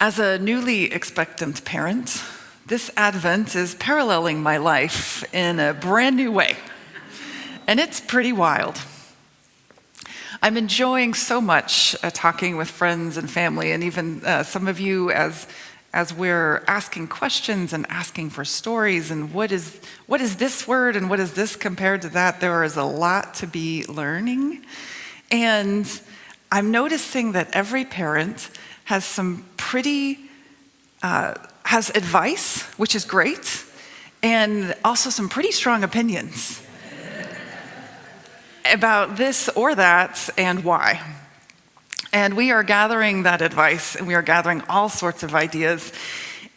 As a newly expectant parent, this Advent is paralleling my life in a brand new way, and it's pretty wild. I'm enjoying so much talking with friends and family, and even some of you as we're asking questions and asking for stories, and what is this word and what is this compared to that? There is a lot to be learning, and I'm noticing that every parent has some has advice, which is great, and also some pretty strong opinions about this or that and why. And we are gathering that advice, and we are gathering all sorts of ideas,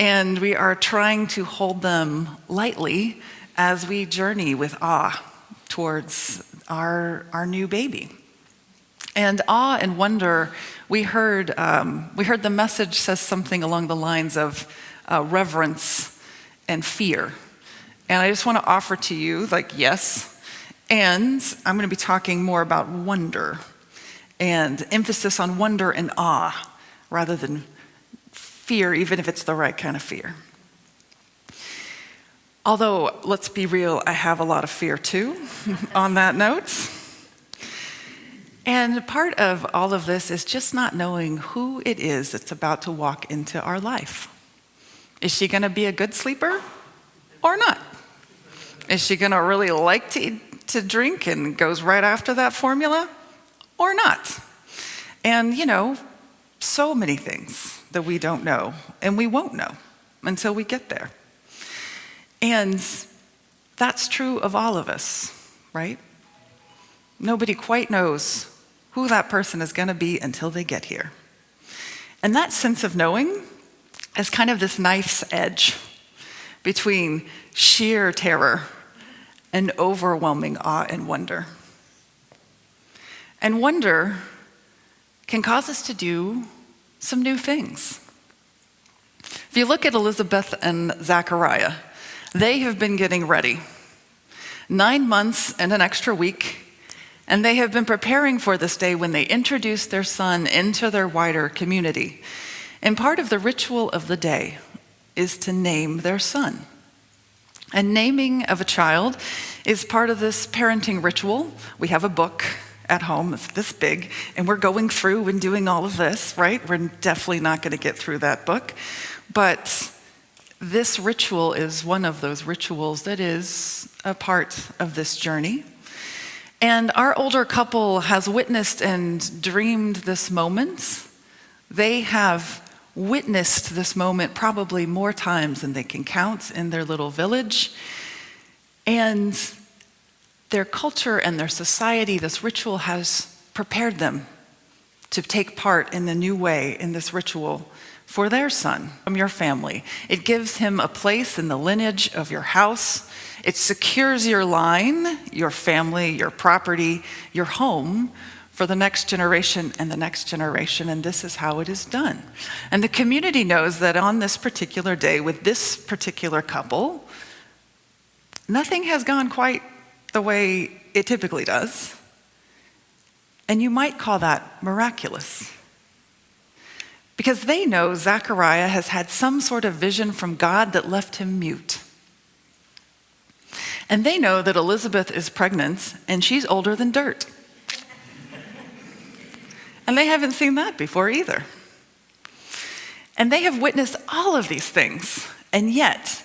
and we are trying to hold them lightly as we journey with awe towards our new baby. And awe and wonder, we heard the message says something along the lines of reverence and fear. And I just want to offer to you, yes, and I'm going to be talking more about wonder and emphasis on wonder and awe rather than fear, even if it's the right kind of fear. Although, let's be real, I have a lot of fear too, on that note. And part of all of this is just not knowing who it is that's about to walk into our life. Is she going to be a good sleeper or not? Is she going to really like to drink and goes right after that formula or not? And, so many things that we don't know and we won't know until we get there. And that's true of all of us, right? Nobody quite knows who that person is going to be until they get here. And that sense of knowing is kind of this knife's edge between sheer terror and overwhelming awe and wonder. And wonder can cause us to do some new things. If you look at Elizabeth and Zachariah, they have been getting ready. 9 months and an extra week, and they have been preparing for this day when they introduce their son into their wider community. And part of the ritual of the day is to name their son. And naming of a child is part of this parenting ritual. We have a book at home, it's this big, and we're going through and doing all of this, right? We're definitely not going to get through that book. But this ritual is one of those rituals that is a part of this journey. And our older couple has witnessed and dreamed this moment. They have witnessed this moment probably more times than they can count in their little village. And their culture and their society, this ritual has prepared them to take part in the new way in this ritual for their son from your family. It gives him a place in the lineage of your house. It secures your line, your family, your property, your home for the next generation and the next generation, and this is how it is done. And the community knows that on this particular day with this particular couple, nothing has gone quite the way it typically does. And you might call that miraculous. Because they know Zachariah has had some sort of vision from God that left him mute. And they know that Elizabeth is pregnant and she's older than dirt. And they haven't seen that before either. And they have witnessed all of these things, and yet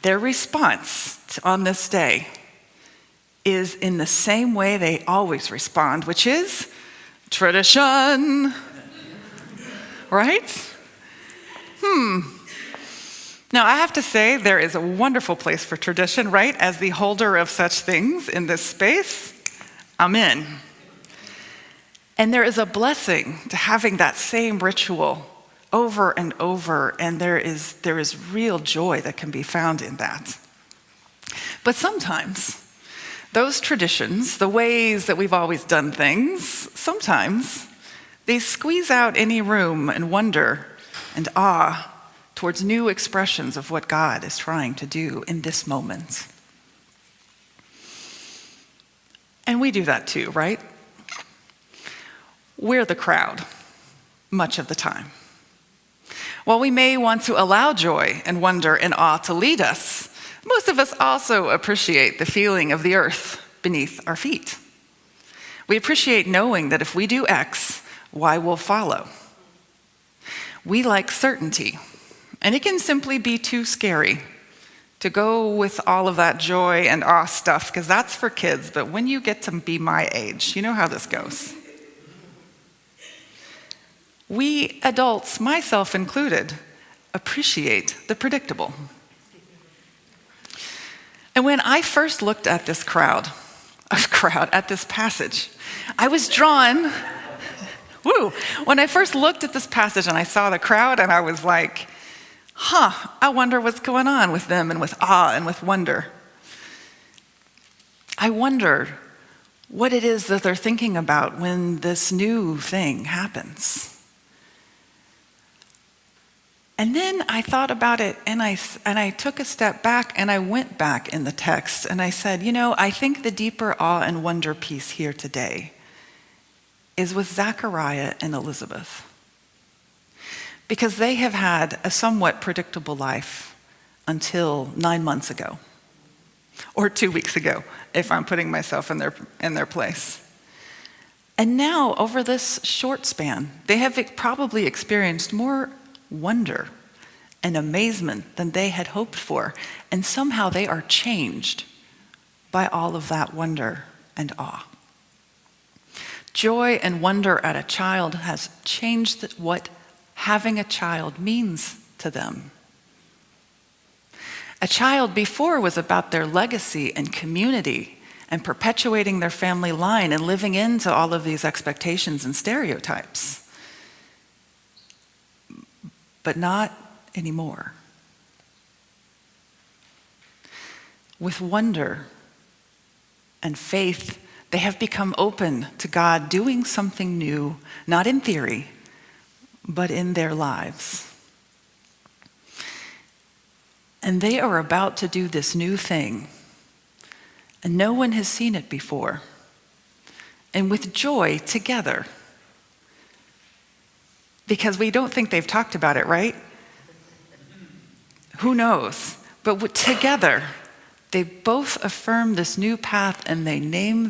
their response on this day is in the same way they always respond, which is tradition. Right? Now, I have to say, there is a wonderful place for tradition, right? As the holder of such things in this space, I'm in. And there is a blessing to having that same ritual over and over, and there is real joy that can be found in that. But sometimes, those traditions, the ways that we've always done things, sometimes they squeeze out any room and wonder and awe towards new expressions of what God is trying to do in this moment. And we do that too, right? We're the crowd much of the time. While we may want to allow joy and wonder and awe to lead us, most of us also appreciate the feeling of the earth beneath our feet. We appreciate knowing that if we do X, Y will follow. We like certainty, and it can simply be too scary to go with all of that joy and awe stuff, because that's for kids, but when you get to be my age, you know how this goes. We adults, myself included, appreciate the predictable. And when I first looked at this at this passage, I was drawn, when I first looked at this passage and I saw the crowd and I was like, I wonder what's going on with them and with awe and with wonder. I wonder what it is that they're thinking about when this new thing happens. And then I thought about it and I took a step back and I went back in the text and I said, I think the deeper awe and wonder piece here today is with Zachariah and Elizabeth. Because they have had a somewhat predictable life until 9 months ago, or 2 weeks ago, if I'm putting myself in their place. And now, over this short span, they have probably experienced more wonder and amazement than they had hoped for, and somehow they are changed by all of that wonder and awe. Joy and wonder at a child has changed what having a child means to them. A child before was about their legacy and community and perpetuating their family line and living into all of these expectations and stereotypes. But not anymore. With wonder and faith, they have become open to God doing something new, not in theory, but in their lives. And they are about to do this new thing, and no one has seen it before. And with joy together, because we don't think they've talked about it, right? Who knows? But together, they both affirm this new path and they name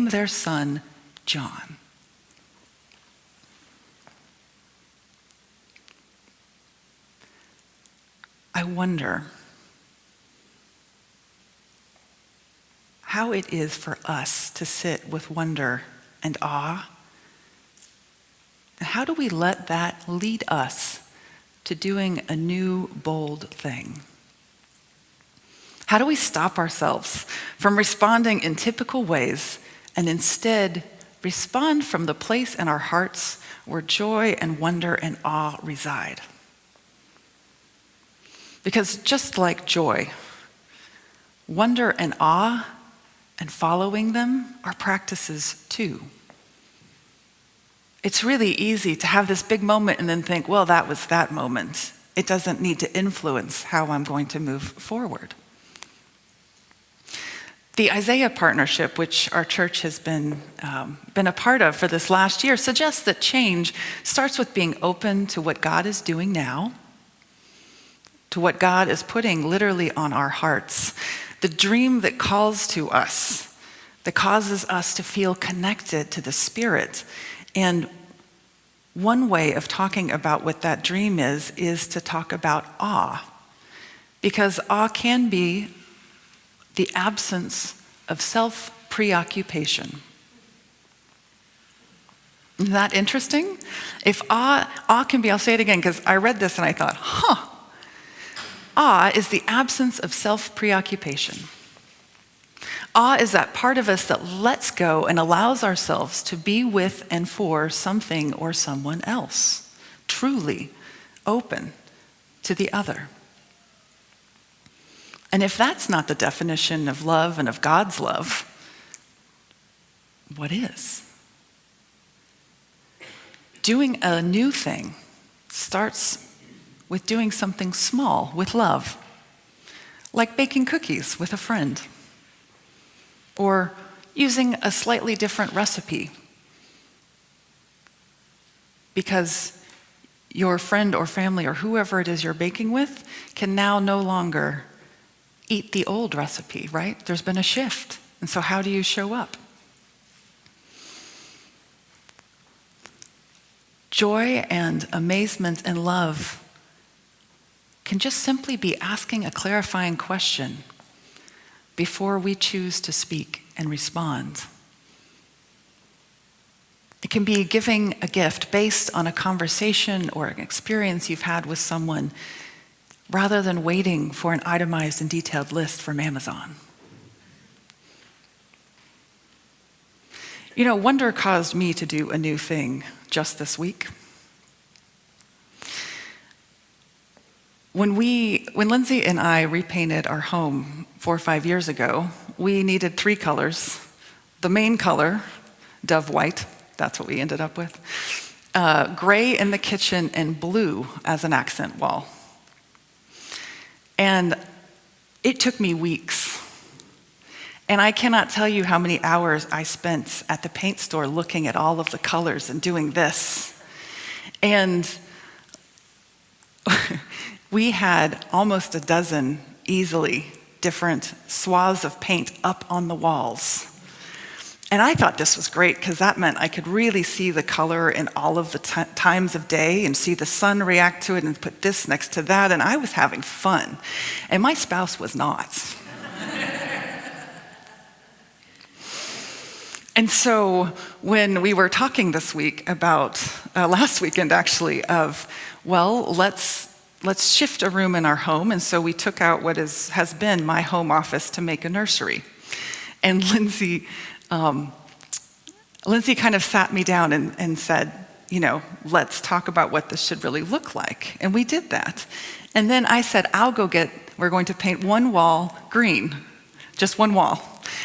their son John. I wonder how it is for us to sit with wonder and awe. And how do we let that lead us to doing a new, bold thing? How do we stop ourselves from responding in typical ways and instead respond from the place in our hearts where joy and wonder and awe reside? Because just like joy, wonder and awe and following them are practices too. It's really easy to have this big moment and then think, well, that was that moment. It doesn't need to influence how I'm going to move forward. The Isaiah partnership, which our church has been a part of for this last year, suggests that change starts with being open to what God is doing now, to what God is putting literally on our hearts, the dream that calls to us, that causes us to feel connected to the Spirit. And one way of talking about what that dream is to talk about awe, because awe can be the absence of self-preoccupation. Isn't that interesting? If awe can be, I'll say it again because I read this and I thought, awe is the absence of self-preoccupation. Awe is that part of us that lets go and allows ourselves to be with and for something or someone else, truly open to the other. And if that's not the definition of love and of God's love, what is? Doing a new thing starts with doing something small with love, like baking cookies with a friend, or using a slightly different recipe because your friend or family or whoever it is you're baking with can now no longer eat the old recipe, right? There's been a shift. And so how do you show up? Joy and amazement and love can just simply be asking a clarifying question before we choose to speak and respond. It can be giving a gift based on a conversation or an experience you've had with someone rather than waiting for an itemized and detailed list from Amazon. You know, wonder caused me to do a new thing just this week. When Lindsay and I repainted our home 4 or 5 years ago, we needed 3 colors. The main color, dove white, that's what we ended up with. Gray in the kitchen and blue as an accent wall. And it took me weeks. And I cannot tell you how many hours I spent at the paint store looking at all of the colors and doing this. And we had almost a dozen easily different swaths of paint up on the walls. And I thought this was great because that meant I could really see the color in all of the times of day and see the sun react to it and put this next to that. And I was having fun. And my spouse was not. And so when we were talking this week about, last weekend actually, of, well, let's shift a room in our home. And so we took out what has been my home office to make a nursery. And Lindsay kind of sat me down and said, you know, let's talk about what this should really look like. And we did that. And then I said, we're going to paint one wall green, just one wall.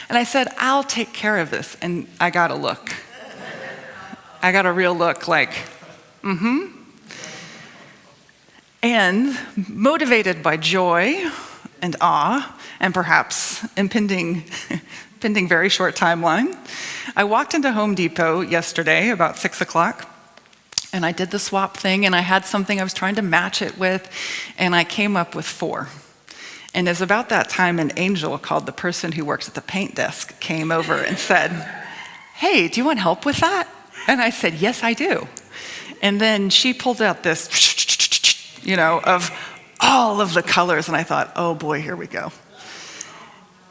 And I said, I'll take care of this. And I got a look. I got a real look like, And motivated by joy and awe, and perhaps impending very short timeline, I walked into Home Depot yesterday about 6 o'clock, and I did the swap thing, and I had something I was trying to match it with, and I came up with 4. And it was about that time an angel called the person who works at the paint desk came over and said, hey, do you want help with that? And I said, yes, I do. And then she pulled out this, you know, of all of the colors, and I thought, oh boy, here we go.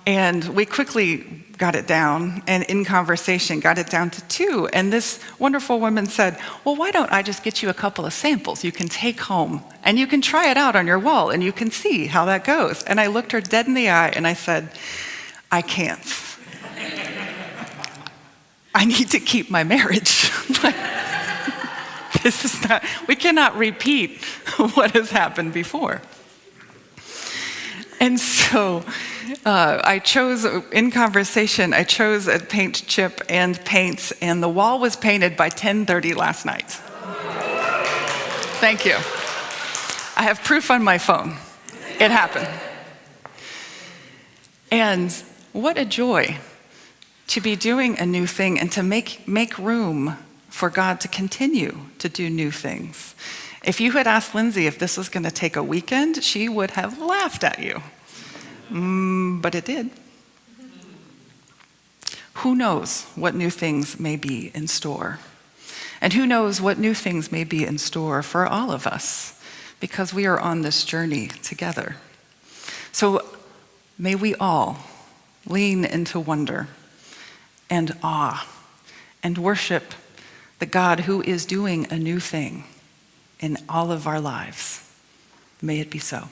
And we quickly got it down, and in conversation got it down to 2. And this wonderful woman said, well, why don't I just get you a couple of samples you can take home, and you can try it out on your wall, and you can see how that goes. And I looked her dead in the eye, and I said, I can't. I need to keep my marriage. We cannot repeat what has happened before. And so I chose a paint chip and paints, and the wall was painted by 10:30 last night. Thank you. I have proof on my phone. It happened. And what a joy to be doing a new thing and to make room for God to continue to do new things. If you had asked Lindsay if this was going to take a weekend, she would have laughed at you. But it did. Who knows what new things may be in store? And who knows what new things may be in store for all of us, because we are on this journey together. So may we all lean into wonder and awe and worship the God who is doing a new thing in all of our lives. May it be so.